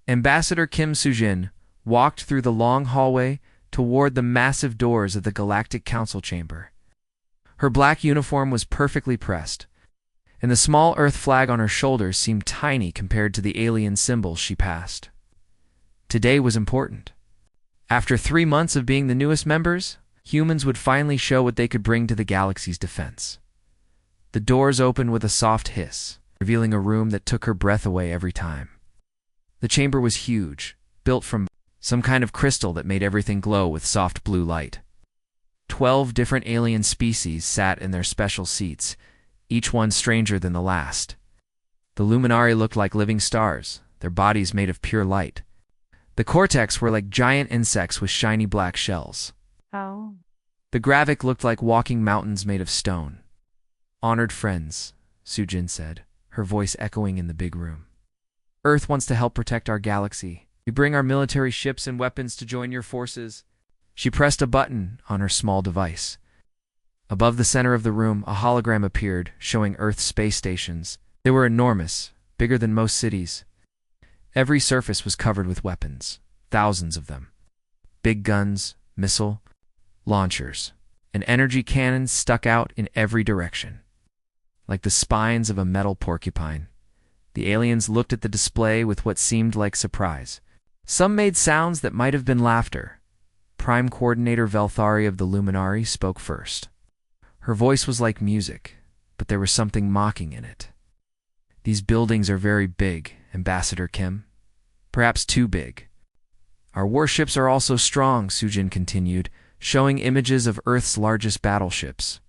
Ambassador Kim Soo-jin walked through the long hallway toward the massive doors of the Galactic Council chamber. Her black uniform was perfectly pressed, and the small Earth flag on her shoulders seemed tiny compared to the alien symbols she passed. Today was important. After 3 months of being the newest members, humans would finally show what they could bring to the galaxy's defense. The doors opened with a soft hiss, revealing a room that took her breath away every time. The chamber was huge, built from some kind of crystal that made everything glow with soft blue light. 12 different alien species sat in their special seats, each one stranger than the last. The Luminari looked like living stars, their bodies made of pure light. The Cortex were like giant insects with shiny black shells. Oh. The Gravik looked like walking mountains made of stone. "Honored friends," Soo-jin said, her voice echoing in the big room. "Earth wants to help protect our galaxy. We bring our military ships and weapons to join your forces." She pressed a button on her small device. Above the center of the room, a hologram appeared, showing Earth's space stations. They were enormous, bigger than most cities. Every surface was covered with weapons, thousands of them. Big guns, missile launchers, and energy cannons stuck out in every direction. Like the spines of a metal porcupine, the aliens looked at the display with what seemed like surprise. Some made sounds that might have been laughter. Prime Coordinator Velthari of the Luminari spoke first. Her voice was like music, but there was something mocking in it. "These buildings are very big, Ambassador Kim. Perhaps too big. Our warships are also strong," Soo-jin continued, showing images of Earth's largest battleships.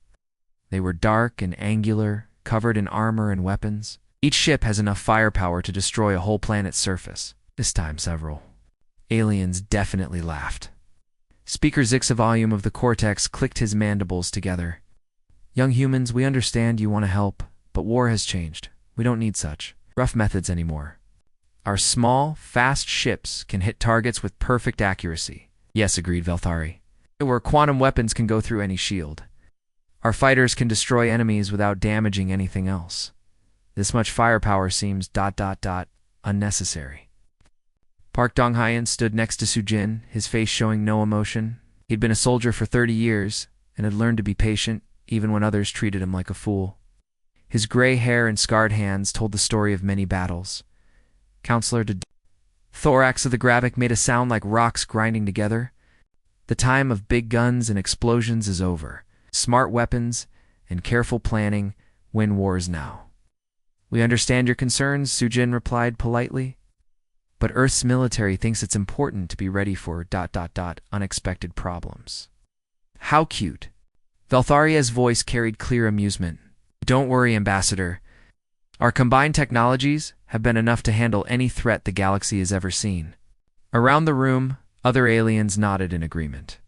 They were dark and angular, covered in armor and weapons. Each ship has enough firepower to destroy a whole planet's surface. This time several. Aliens definitely laughed. Speaker Zixavolume of the Cortex clicked his mandibles together. "Young humans, we understand you want to help, but war has changed. We don't need such rough methods anymore. Our small, fast ships can hit targets with perfect accuracy." "Yes," agreed Velthari. "Where quantum weapons can go through any shield. Our fighters can destroy enemies without damaging anything else. This much firepower seems ... unnecessary." Park Dong-hyeon stood next to Soo-jin, his face showing no emotion. He'd been a soldier for 30 years and had learned to be patient, even when others treated him like a fool. His gray hair and scarred hands told the story of many battles. Counselor to thorax of the Gravik made a sound like rocks grinding together. "The time of big guns and explosions is over. Smart weapons and careful planning win wars now." "We understand your concerns," Soo-jin replied politely. "But Earth's military thinks it's important to be ready for ... unexpected problems." "How cute." Veltharia's voice carried clear amusement. "Don't worry, Ambassador. Our combined technologies have been enough to handle any threat the galaxy has ever seen." Around the room, other aliens nodded in agreement.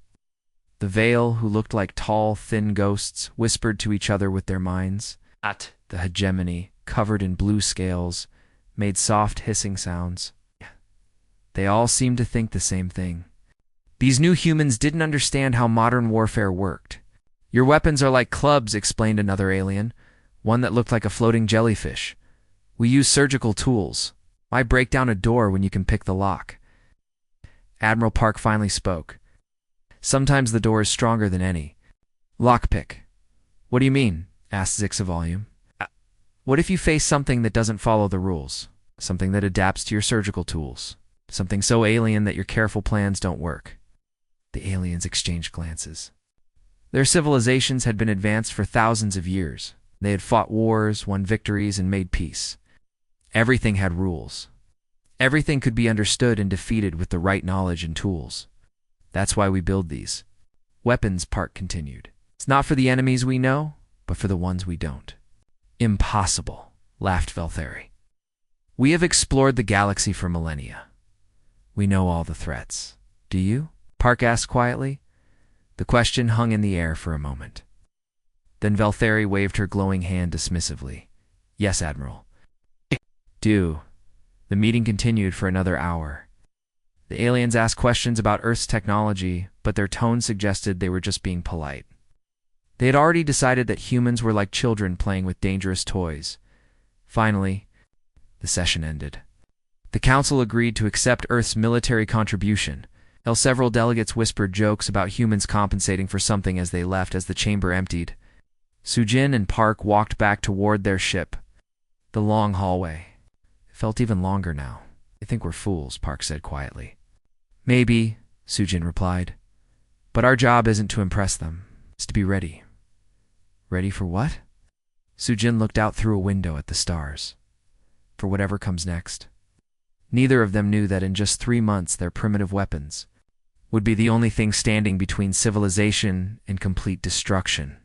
The Veil, who looked like tall, thin ghosts, whispered to each other with their minds. The Hegemony, covered in blue scales, made soft hissing sounds. They all seemed to think the same thing. These new humans didn't understand how modern warfare worked. "Your weapons are like clubs," explained another alien, one that looked like a floating jellyfish. "We use surgical tools. Why break down a door when you can pick the lock?" Admiral Park finally spoke. "Sometimes the door is stronger than any." "Lockpick." "What do you mean?" asked Zixavolume. "What if you face something that doesn't follow the rules? Something that adapts to your surgical tools? Something so alien that your careful plans don't work?" The aliens exchanged glances. Their civilizations had been advanced for thousands of years. They had fought wars, won victories, and made peace. Everything had rules. Everything could be understood and defeated with the right knowledge and tools. "That's why we build these weapons," Park continued. "It's not for the enemies we know, but for the ones we don't." "Impossible," laughed Velthari. "We have explored the galaxy for millennia. We know all the threats. Do you?" Park asked quietly. The question hung in the air for a moment. Then Velthari waved her glowing hand dismissively. "Yes, Admiral." "Do." The meeting continued for another hour. The aliens asked questions about Earth's technology, but their tone suggested they were just being polite. They had already decided that humans were like children playing with dangerous toys. Finally, the session ended. The council agreed to accept Earth's military contribution, while several delegates whispered jokes about humans compensating for something as they left as the chamber emptied. Sujin and Park walked back toward their ship. The long hallway. It felt even longer now. "I think we're fools," Park said quietly. "Maybe," Sujin replied. "But our job isn't to impress them. It's to be ready." "Ready for what?" Sujin looked out through a window at the stars. "For whatever comes next." Neither of them knew that in just 3 months their primitive weapons would be the only thing standing between civilization and complete destruction.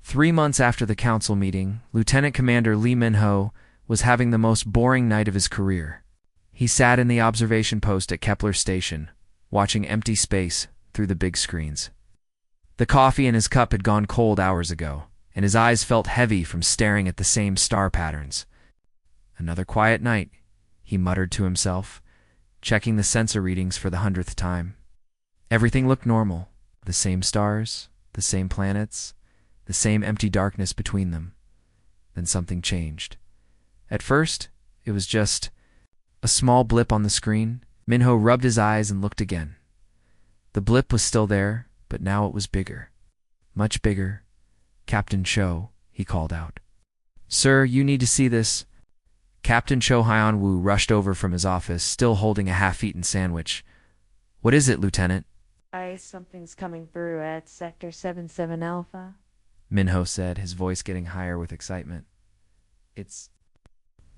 3 months after the council meeting, Lieutenant Commander Lee Min-ho was having the most boring night of his career. He sat in the observation post at Kepler Station, watching empty space through the big screens. The coffee in his cup had gone cold hours ago, and his eyes felt heavy from staring at the same star patterns. "Another quiet night," he muttered to himself, checking the sensor readings for the 100th time. Everything looked normal. The same stars, the same planets, the same empty darkness between them. Then something changed. At first, it was just a small blip on the screen. Minho rubbed his eyes and looked again. The blip was still there, but now it was bigger. Much bigger. "Captain Cho," he called out. "Sir, you need to see this." Captain Cho Hyun-woo rushed over from his office, still holding a half-eaten sandwich. "What is it, Lieutenant?" Something's coming through at Sector 77 Alpha," Minho said, his voice getting higher with excitement. It's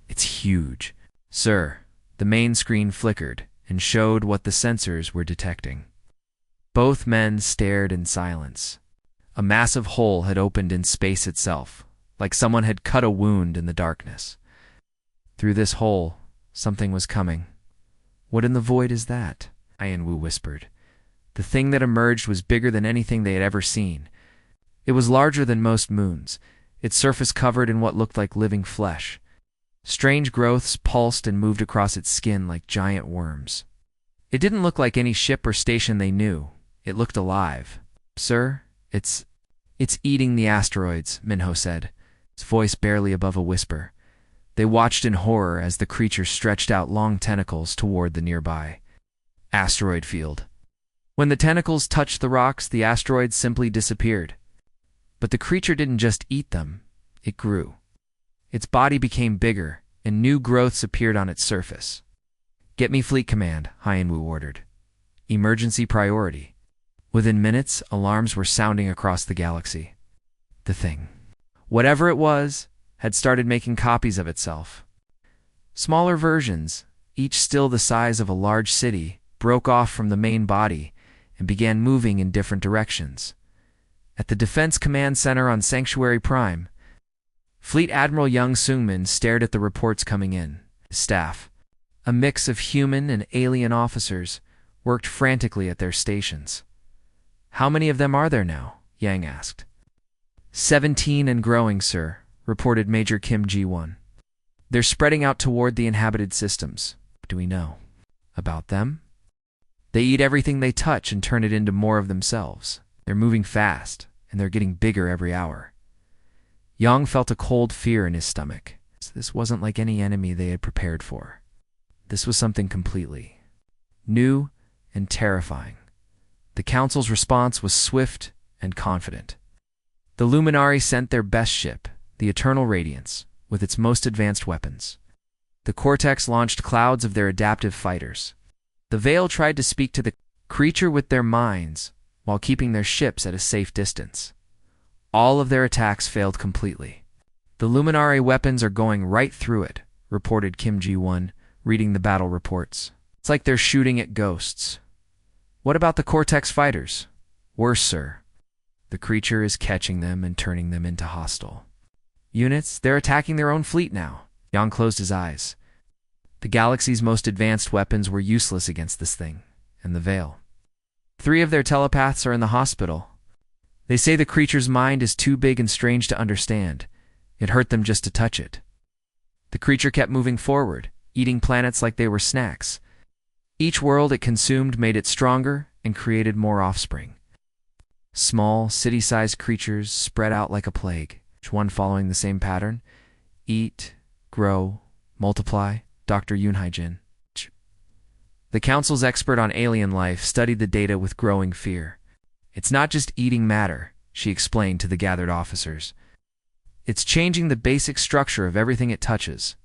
huge." "Sir." The main screen flickered and showed what the sensors were detecting. Both men stared in silence. A massive hole had opened in space itself, like someone had cut a wound in the darkness. Through this hole, something was coming. "What in the void is that?" Hyun-woo whispered. The thing that emerged was bigger than anything they had ever seen. It was larger than most moons, its surface covered in what looked like living flesh. Strange growths pulsed and moved across its skin like giant worms. It didn't look like any ship or station they knew. It looked alive. "Sir, it's eating the asteroids," Minho said, his voice barely above a whisper. They watched in horror as the creature stretched out long tentacles toward the nearby asteroid field. When the tentacles touched the rocks, the asteroids simply disappeared. But the creature didn't just eat them, it grew. Its body became bigger, and new growths appeared on its surface. "Get me Fleet Command," Hyun-woo ordered. "Emergency priority." Within minutes, alarms were sounding across the galaxy. The thing, whatever it was, had started making copies of itself. Smaller versions, each still the size of a large city, broke off from the main body and began moving in different directions. At the Defense Command Center on Sanctuary Prime, Fleet Admiral Young Seung-min stared at the reports coming in. His staff, a mix of human and alien officers, worked frantically at their stations. "How many of them are there now?" Yang asked. 17 and growing, sir," reported Major Kim Ji-won. "They're spreading out toward the inhabited systems." "What do we know about them?" "They eat everything they touch and turn it into more of themselves. They're moving fast, and they're getting bigger every hour." Yang felt a cold fear in his stomach. This wasn't like any enemy they had prepared for. This was something completely new and terrifying. The Council's response was swift and confident. The Luminari sent their best ship, the Eternal Radiance, with its most advanced weapons. The Cortex launched clouds of their adaptive fighters. The Veil tried to speak to the creature with their minds while keeping their ships at a safe distance. All of their attacks failed completely. "The Luminari weapons are going right through it," reported Kim Ji-won, reading the battle reports. "It's like they're shooting at ghosts." "What about the Cortex fighters?" "Worse, sir. The creature is catching them and turning them into hostile units. They're attacking their own fleet now." Yang closed his eyes. The galaxy's most advanced weapons were useless against this thing, and the Veil. 3 of their telepaths are in the hospital. They say the creature's mind is too big and strange to understand. It hurt them just to touch it. The creature kept moving forward, eating planets like they were snacks. Each world it consumed made it stronger and created more offspring. Small, city-sized creatures spread out like a plague, each one following the same pattern. Eat, grow, multiply, Dr. Yoon Hae-jin. The Council's expert on alien life studied the data with growing fear. It's not just eating matter, she explained to the gathered officers. It's changing the basic structure of everything it touches.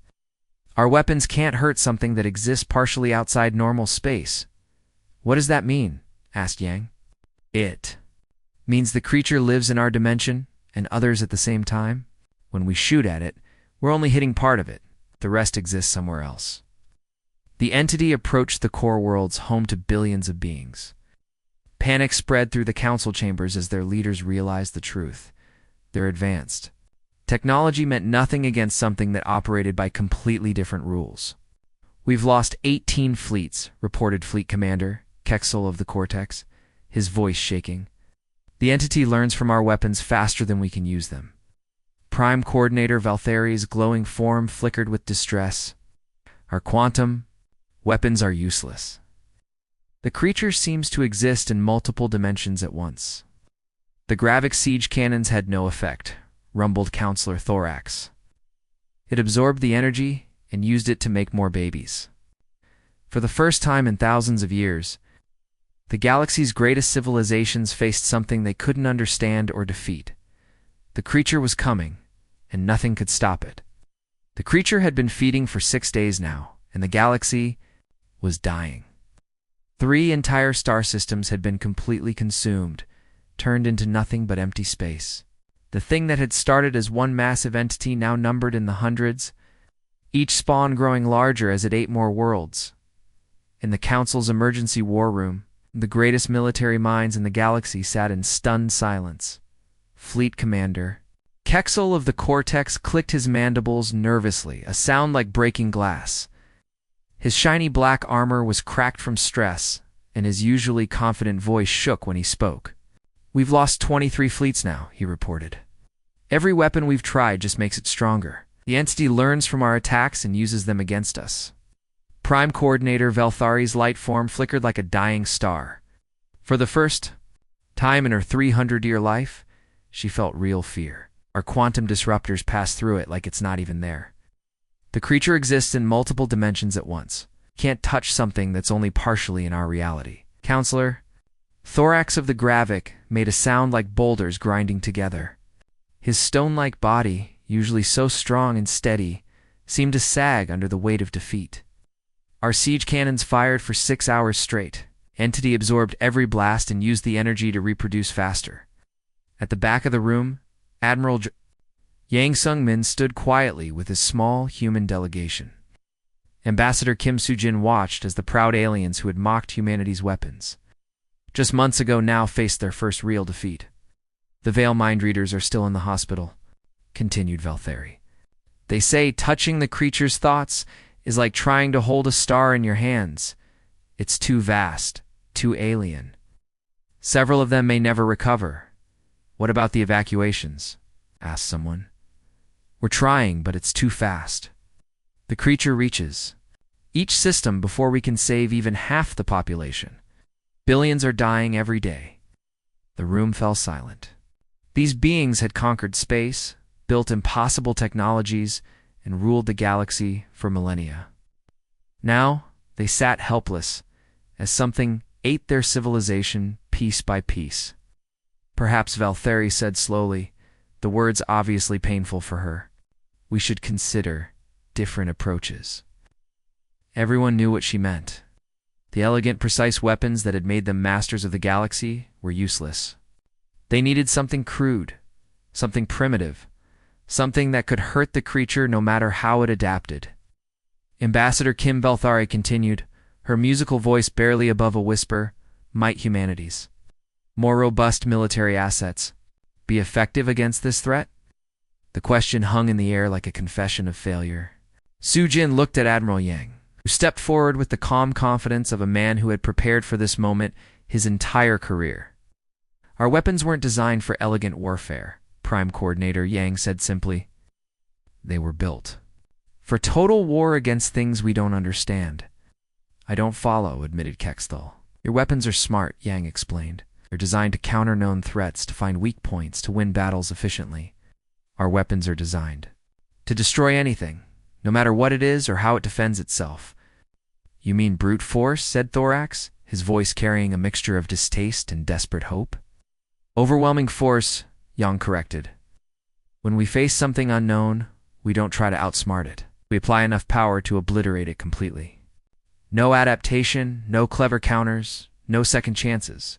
Our weapons can't hurt something that exists partially outside normal space. What does that mean? Asked Yang. It means the creature lives in our dimension and others at the same time. When we shoot at it, we're only hitting part of it. The rest exists somewhere else. The entity approached the core worlds home to billions of beings. Panic spread through the council chambers as their leaders realized the truth. They're advanced. Technology meant nothing against something that operated by completely different rules. We've lost 18 fleets, reported Fleet Commander Kexel of the Cortex, his voice shaking. The entity learns from our weapons faster than we can use them. Prime Coordinator Valtheri's glowing form flickered with distress. Our quantum weapons are useless. The creature seems to exist in multiple dimensions at once. The Gravik siege cannons had no effect, rumbled Counselor Thorax. It absorbed the energy and used it to make more babies. For the first time in thousands of years, the galaxy's greatest civilizations faced something they couldn't understand or defeat. The creature was coming, and nothing could stop it. The creature had been feeding for 6 days now, and the galaxy was dying. 3 entire star systems had been completely consumed, turned into nothing but empty space. The thing that had started as one massive entity now numbered in the hundreds, each spawn growing larger as it ate more worlds. In the Council's emergency war room, the greatest military minds in the galaxy sat in stunned silence. Fleet Commander Kexel of the Cortex clicked his mandibles nervously, a sound like breaking glass. His shiny black armor was cracked from stress, and his usually confident voice shook when he spoke. We've lost 23 fleets now, he reported. Every weapon we've tried just makes it stronger. The entity learns from our attacks and uses them against us. Prime Coordinator Valthari's light form flickered like a dying star. For the first time in her 300-year life, she felt real fear. Our quantum disruptors pass through it like it's not even there. The creature exists in multiple dimensions at once. Can't touch something that's only partially in our reality. Counselor Thorax of the Gravik made a sound like boulders grinding together. His stone-like body, usually so strong and steady, seemed to sag under the weight of defeat. Our siege cannons fired for 6 hours straight. Entity absorbed every blast and used the energy to reproduce faster. At the back of the room, Admiral Yang Sung-min stood quietly with his small human delegation. Ambassador Kim Soo-jin watched as the proud aliens who had mocked humanity's weapons just months ago now faced their first real defeat. The Veil mind readers are still in the hospital, continued Valtheri. They say touching the creature's thoughts is like trying to hold a star in your hands. It's too vast, too alien. Several of them may never recover. What about the evacuations? Asked someone. We're trying, but it's too fast. The creature reaches each system before we can save even half the population. Billions are dying every day. The room fell silent. These beings had conquered space, built impossible technologies, and ruled the galaxy for millennia. Now, they sat helpless, as something ate their civilization piece by piece. Perhaps Valtheri said slowly, the words obviously painful for her. We should consider different approaches. Everyone knew what she meant. The elegant, precise weapons that had made them masters of the galaxy were useless. They needed something crude, something primitive, something that could hurt the creature no matter how it adapted. Ambassador Kim Valthari continued, her musical voice barely above a whisper, might humanities. More robust military assets be effective against this threat? The question hung in the air like a confession of failure. Soo-jin looked at Admiral Yang, who stepped forward with the calm confidence of a man who had prepared for this moment his entire career. Our weapons weren't designed for elegant warfare, Prime Coordinator Yang said simply. They were built for total war against things we don't understand. I don't follow, admitted Kexthal. Your weapons are smart, Yang explained. They're designed to counter known threats, to find weak points, to win battles efficiently. Our weapons are designed to destroy anything, no matter what it is or how it defends itself. You mean brute force? Said Thorax, his voice carrying a mixture of distaste and desperate hope. Overwhelming force, Yang corrected. When we face something unknown, we don't try to outsmart it. We apply enough power to obliterate it completely. No adaptation, no clever counters, no second chances.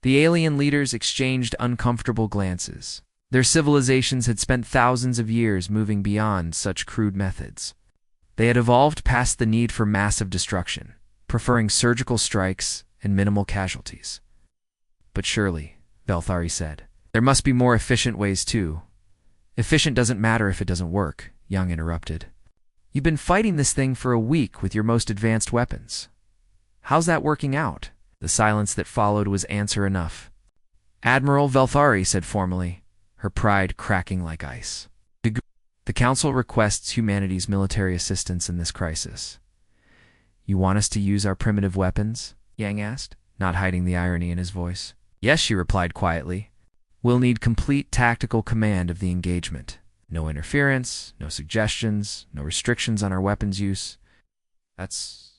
The alien leaders exchanged uncomfortable glances. Their civilizations had spent thousands of years moving beyond such crude methods. They had evolved past the need for massive destruction, preferring surgical strikes and minimal casualties. But surely, Velthari said, there must be more efficient ways too. Efficient doesn't matter if it doesn't work, Young interrupted. You've been fighting this thing for a week with your most advanced weapons. How's that working out? The silence that followed was answer enough. Admiral Velthari said formally, her pride cracking like ice. The Council requests humanity's military assistance in this crisis. You want us to use our primitive weapons? Yang asked, not hiding the irony in his voice. Yes, she replied quietly. We'll need complete tactical command of the engagement. No interference, no suggestions, no restrictions on our weapons use. That's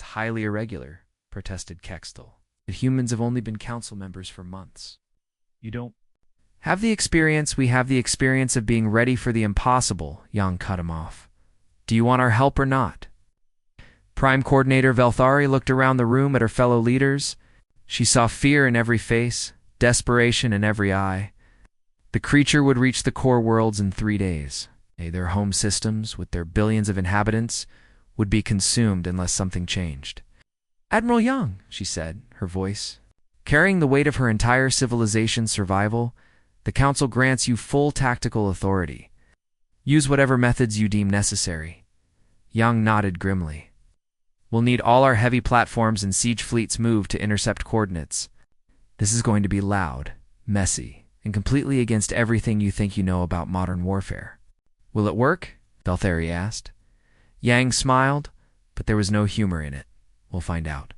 highly irregular, protested Kextel. The humans have only been council members for months. You don't have the experience. We have the experience of being ready for the impossible, Yang cut him off. Do you want our help or not? Prime Coordinator Velthari looked around the room at her fellow leaders. She saw fear in every face, desperation in every eye. The creature would reach the core worlds in 3 days. Their home systems, with their billions of inhabitants, would be consumed unless something changed. Admiral Young, she said, her voice carrying the weight of her entire civilization's survival, the Council grants you full tactical authority. Use whatever methods you deem necessary. Young nodded grimly. We'll need all our heavy platforms and siege fleets moved to intercept coordinates. This is going to be loud, messy, and completely against everything you think you know about modern warfare. Will it work? Velthari asked. Yang smiled, but there was no humor in it. We'll find out.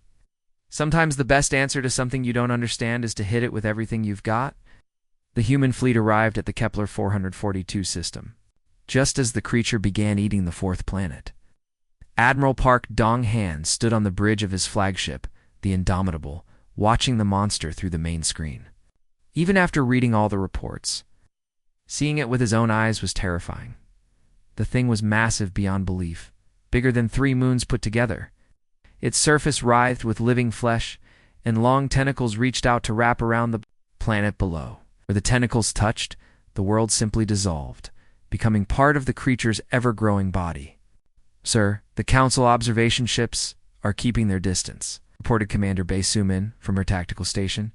Sometimes the best answer to something you don't understand is to hit it with everything you've got. The human fleet arrived at the Kepler 442 system, just as the creature began eating the fourth planet. Admiral Park Dong-Han stood on the bridge of his flagship, the Indomitable, watching the monster through the main screen. Even after reading all the reports, seeing it with his own eyes was terrifying. The thing was massive beyond belief, bigger than 3 moons put together. Its surface writhed with living flesh, and long tentacles reached out to wrap around the planet below. Where the tentacles touched, the world simply dissolved, becoming part of the creature's ever-growing body. Sir, the Council observation ships are keeping their distance, reported Commander Bae Sumin from her tactical station.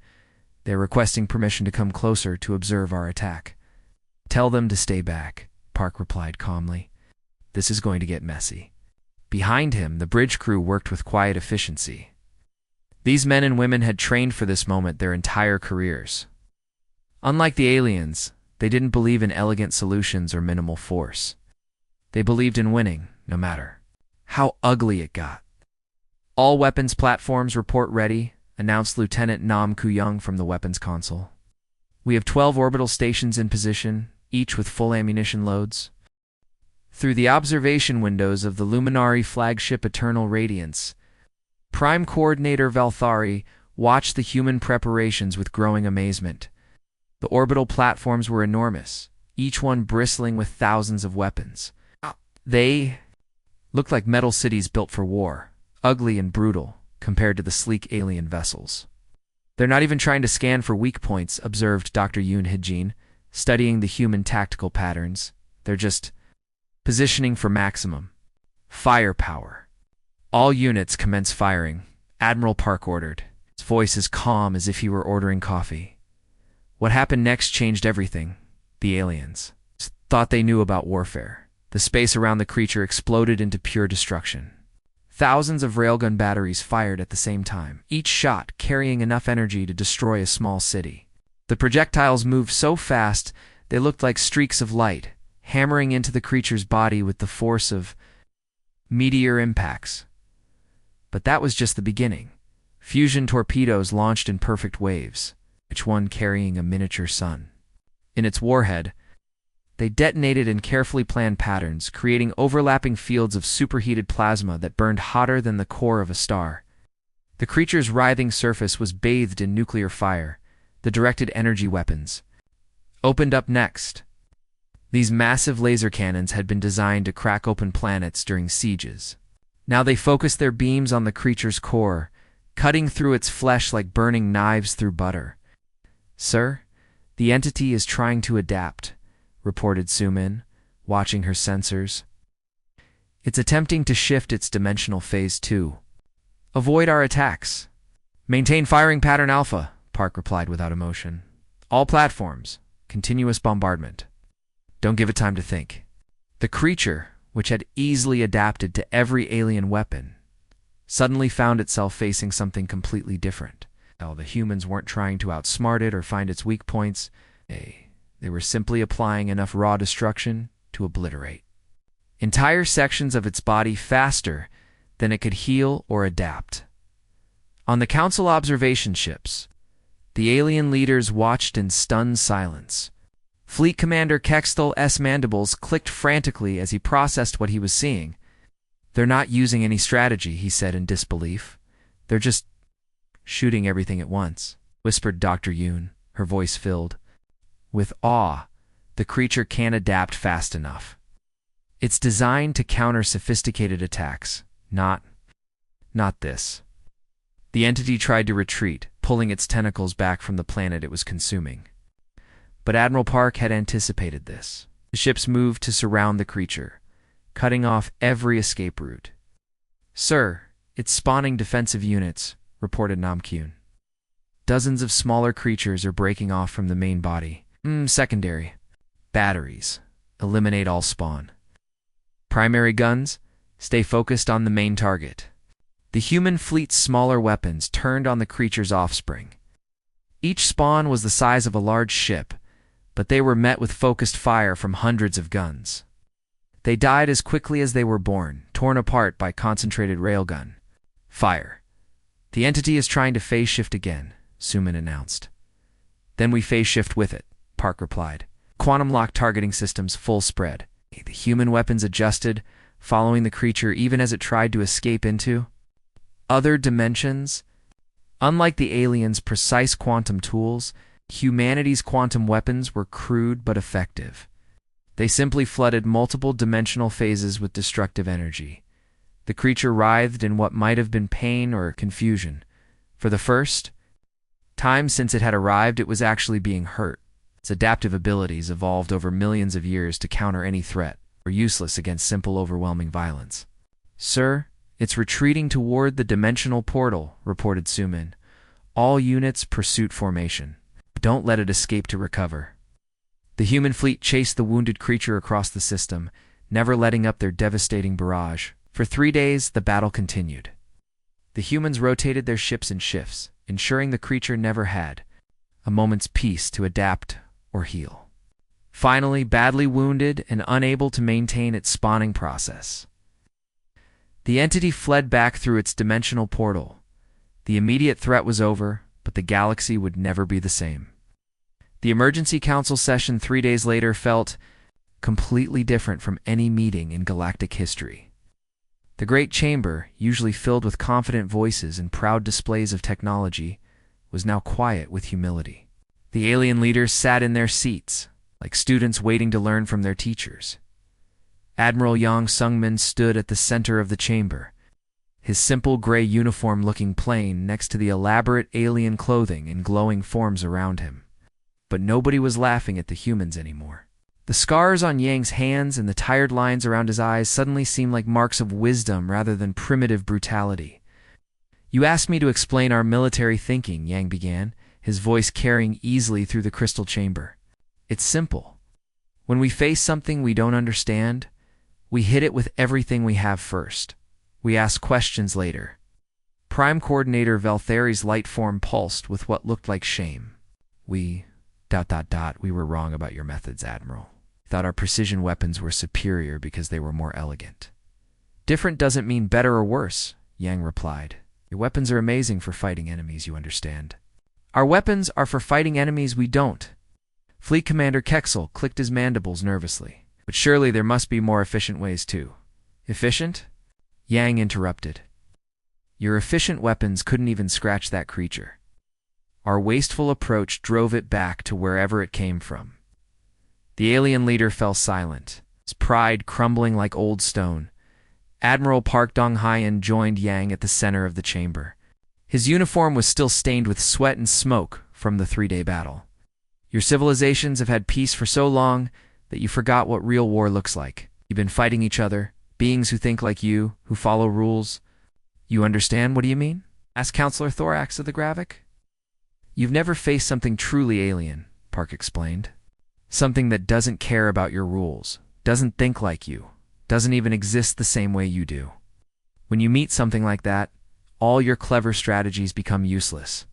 They're requesting permission to come closer to observe our attack. Tell them to stay back, Park replied calmly. This is going to get messy. Behind him, the bridge crew worked with quiet efficiency. These men and women had trained for this moment their entire careers. Unlike the aliens, they didn't believe in elegant solutions or minimal force. They believed in winning, no matter how ugly it got. All weapons platforms report ready, announced Lieutenant Nam Kuyung from the weapons console. We have 12 orbital stations in position, each with full ammunition loads. Through the observation windows of the Luminary flagship Eternal Radiance, Prime Coordinator Velthari watched the human preparations with growing amazement. The orbital platforms were enormous, each one bristling with thousands of weapons. They looked like metal cities built for war, ugly and brutal compared to the sleek alien vessels. They're not even trying to scan for weak points, observed Dr. Yoon Hijin, studying the human tactical patterns. They're just positioning for maximum firepower. All units commence firing, Admiral Park ordered, his voice as calm as if he were ordering coffee. What happened next changed everything. The aliens thought they knew about warfare. The space around the creature exploded into pure destruction. Thousands of railgun batteries fired at the same time, each shot carrying enough energy to destroy a small city. The projectiles moved so fast they looked like streaks of light, hammering into the creature's body with the force of meteor impacts. But that was just the beginning. Fusion torpedoes launched in perfect waves, each one carrying a miniature sun. In its warhead, They detonated in carefully planned patterns, creating overlapping fields of superheated plasma that burned hotter than the core of a star. The creature's writhing surface was bathed in nuclear fire. The directed energy weapons opened up next. These massive laser cannons had been designed to crack open planets during sieges. Now they focused their beams on the creature's core, cutting through its flesh like burning knives through butter. "Sir, the entity is trying to adapt," reported Sumin, watching her sensors. "It's attempting to shift its dimensional phase too. Avoid our attacks." "Maintain firing pattern Alpha," Park replied without emotion. "All platforms, continuous bombardment. Don't give it time to think." The creature, which had easily adapted to every alien weapon, suddenly found itself facing something completely different. The humans weren't trying to outsmart it or find its weak points. They were simply applying enough raw destruction to obliterate entire sections of its body faster than it could heal or adapt. On the Council observation ships, the alien leaders watched in stunned silence. Fleet Commander Kextel S. Mandibles clicked frantically as he processed what he was seeing. "They're not using any strategy," he said in disbelief. "They're just shooting everything at once," whispered Dr. Yoon, her voice filled with awe. "The creature can't adapt fast enough. It's designed to counter sophisticated attacks, not this." The entity tried to retreat, pulling its tentacles back from the planet it was consuming. But Admiral Park had anticipated this. The ships moved to surround the creature, cutting off every escape route. "Sir, it's spawning defensive units," reported Namkyun. "Dozens of smaller creatures are breaking off from the main body. Secondary. Batteries. Eliminate all spawn. Primary guns. Stay focused on the main target." The human fleet's smaller weapons turned on the creature's offspring. Each spawn was the size of a large ship, but they were met with focused fire from hundreds of guns. They died as quickly as they were born, torn apart by concentrated railgun fire. "The entity is trying to phase shift again," Sumin announced. "Then we phase shift with it," Park replied. Quantum lock targeting systems full spread. The human weapons adjusted, following the creature even as it tried to escape into other dimensions. Unlike the aliens' precise quantum tools, humanity's quantum weapons were crude but effective. They simply flooded multiple dimensional phases with destructive energy. The creature writhed in what might have been pain or confusion. For the first time since it had arrived, it was actually being hurt. Its adaptive abilities evolved over millions of years to counter any threat, or useless against simple, overwhelming violence. "Sir, it's retreating toward the dimensional portal," reported Sumin. "All units pursuit formation. Don't let it escape to recover." The human fleet chased the wounded creature across the system, never letting up their devastating barrage. For 3 days, the battle continued. The humans rotated their ships in shifts, ensuring the creature never had a moment's peace to adapt or heal. Finally, badly wounded and unable to maintain its spawning process, the entity fled back through its dimensional portal. The immediate threat was over, but the galaxy would never be the same. The Emergency Council session 3 days later felt completely different from any meeting in galactic history. The Great Chamber, usually filled with confident voices and proud displays of technology, was now quiet with humility. The alien leaders sat in their seats, like students waiting to learn from their teachers. Admiral Yang Sungmin stood at the center of the chamber, his simple gray uniform looking plain next to the elaborate alien clothing and glowing forms around him. But nobody was laughing at the humans anymore. The scars on Yang's hands and the tired lines around his eyes suddenly seemed like marks of wisdom rather than primitive brutality. "You asked me to explain our military thinking," Yang began, his voice carrying easily through the crystal chamber. "It's simple. When we face something we don't understand, we hit it with everything we have first. We ask questions later." Prime Coordinator Valtheri's light form pulsed with what looked like shame. We were wrong about your methods, Admiral. Thought our precision weapons were superior because they were more elegant." "Different doesn't mean better or worse," Yang replied. "Your weapons are amazing for fighting enemies you understand. Our weapons are for fighting enemies we don't." Fleet Commander Kexel clicked his mandibles nervously. But surely there must be more efficient ways too. Efficient? Yang interrupted. Your efficient weapons couldn't even scratch that creature. Our wasteful approach drove it back to wherever it came from. The alien leader fell silent, his pride crumbling like old stone. Admiral Park Dong-hyen joined Yang at the center of the chamber. His uniform was still stained with sweat and smoke from the 3-day battle. Your civilizations have had peace for so long that you forgot what real war looks like. You've been fighting each other, beings who think like you, who follow rules. You understand what do you mean? Asked Counselor Thorax of the Gravik. You've never faced something truly alien, Park explained. Something that doesn't care about your rules, doesn't think like you, doesn't even exist the same way you do. When you meet something like that, all your clever strategies become useless.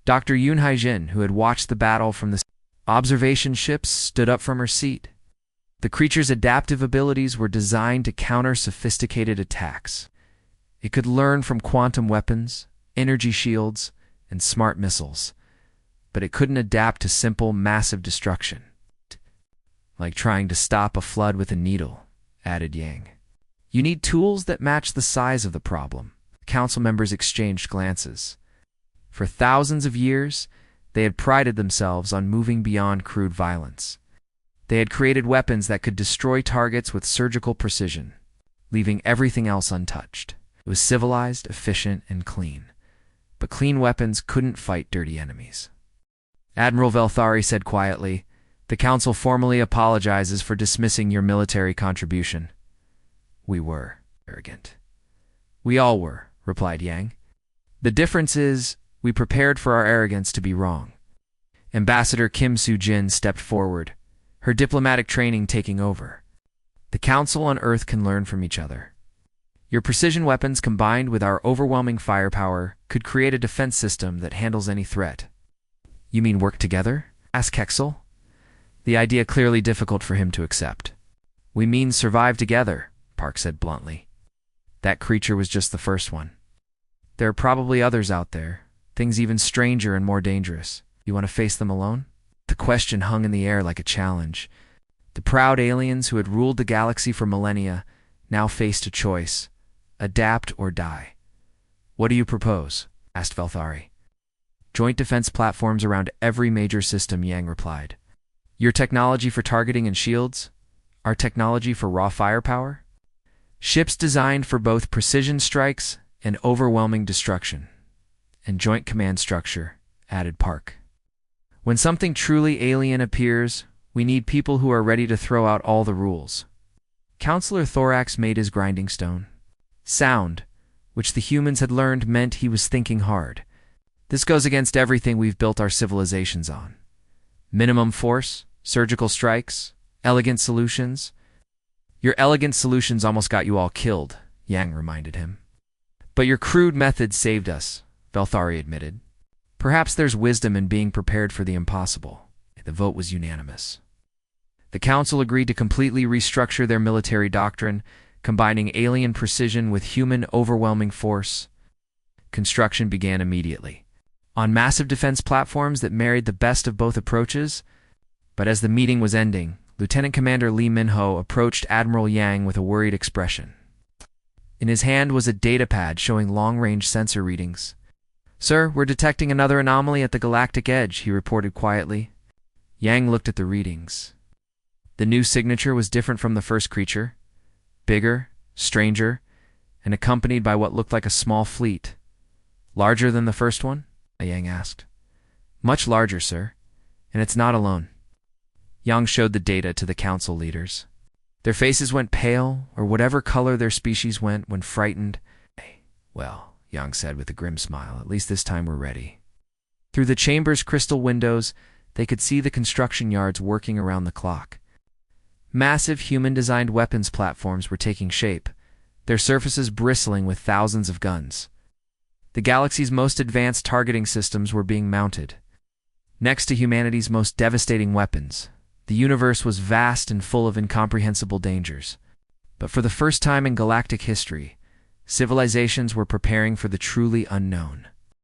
Dr. Yoon Hae-jin, who had watched the battle from the observation ships, stood up from her seat. The creature's adaptive abilities were designed to counter sophisticated attacks. It could learn from quantum weapons, energy shields, and smart missiles, but it couldn't adapt to simple, massive destruction. Like trying to stop a flood with a needle, added Yang. You need tools that match the size of the problem. Council members exchanged glances. For thousands of years, they had prided themselves on moving beyond crude violence. They had created weapons that could destroy targets with surgical precision, leaving everything else untouched. It was civilized, efficient, and clean. But clean weapons couldn't fight dirty enemies. Admiral Velthari said quietly, "The Council formally apologizes for dismissing your military contribution." We were arrogant. We all were, replied Yang. The difference is, we prepared for our arrogance to be wrong. Ambassador Kim Soo-jin stepped forward, her diplomatic training taking over. The Council on Earth can learn from each other. Your precision weapons combined with our overwhelming firepower could create a defense system that handles any threat. You mean work together? Asked Kexel. The idea clearly difficult for him to accept. We mean survive together, Park said bluntly. That creature was just the first one. There are probably others out there, things even stranger and more dangerous. You want to face them alone? The question hung in the air like a challenge. The proud aliens who had ruled the galaxy for millennia now faced a choice: adapt or die. What do you propose? Asked Velthari. Joint defense platforms around every major system, Yang replied. Your technology for targeting and shields? Our technology for raw firepower? Ships designed for both precision strikes and overwhelming destruction. And joint command structure, added Park. When something truly alien appears, we need people who are ready to throw out all the rules. Counselor Thorax made his grinding stone. Sound, which the humans had learned meant he was thinking hard. This goes against everything we've built our civilizations on. Minimum force, surgical strikes, elegant solutions. Your elegant solutions almost got you all killed, Yang reminded him. But your crude methods saved us, Velthari admitted. Perhaps there's wisdom in being prepared for the impossible. The vote was unanimous. The Council agreed to completely restructure their military doctrine, combining alien precision with human overwhelming force. Construction began immediately, on massive defense platforms that married the best of both approaches. But as the meeting was ending, Lieutenant Commander Lee Min-ho approached Admiral Yang with a worried expression. In his hand was a datapad showing long-range sensor readings. Sir, we're detecting another anomaly at the galactic edge, he reported quietly. Yang looked at the readings. The new signature was different from the first creature. Bigger, stranger, and accompanied by what looked like a small fleet. Larger than the first one? Yang asked. Much larger, sir. And it's not alone. Yang showed the data to the council leaders. Their faces went pale, or whatever color their species went when frightened. Well, Yang said with a grim smile, at least this time we're ready. Through the chamber's crystal windows, they could see the construction yards working around the clock. Massive human-designed weapons platforms were taking shape, their surfaces bristling with thousands of guns. The galaxy's most advanced targeting systems were being mounted. Next to humanity's most devastating weapons, the universe was vast and full of incomprehensible dangers. But for the first time in galactic history, civilizations were preparing for the truly unknown.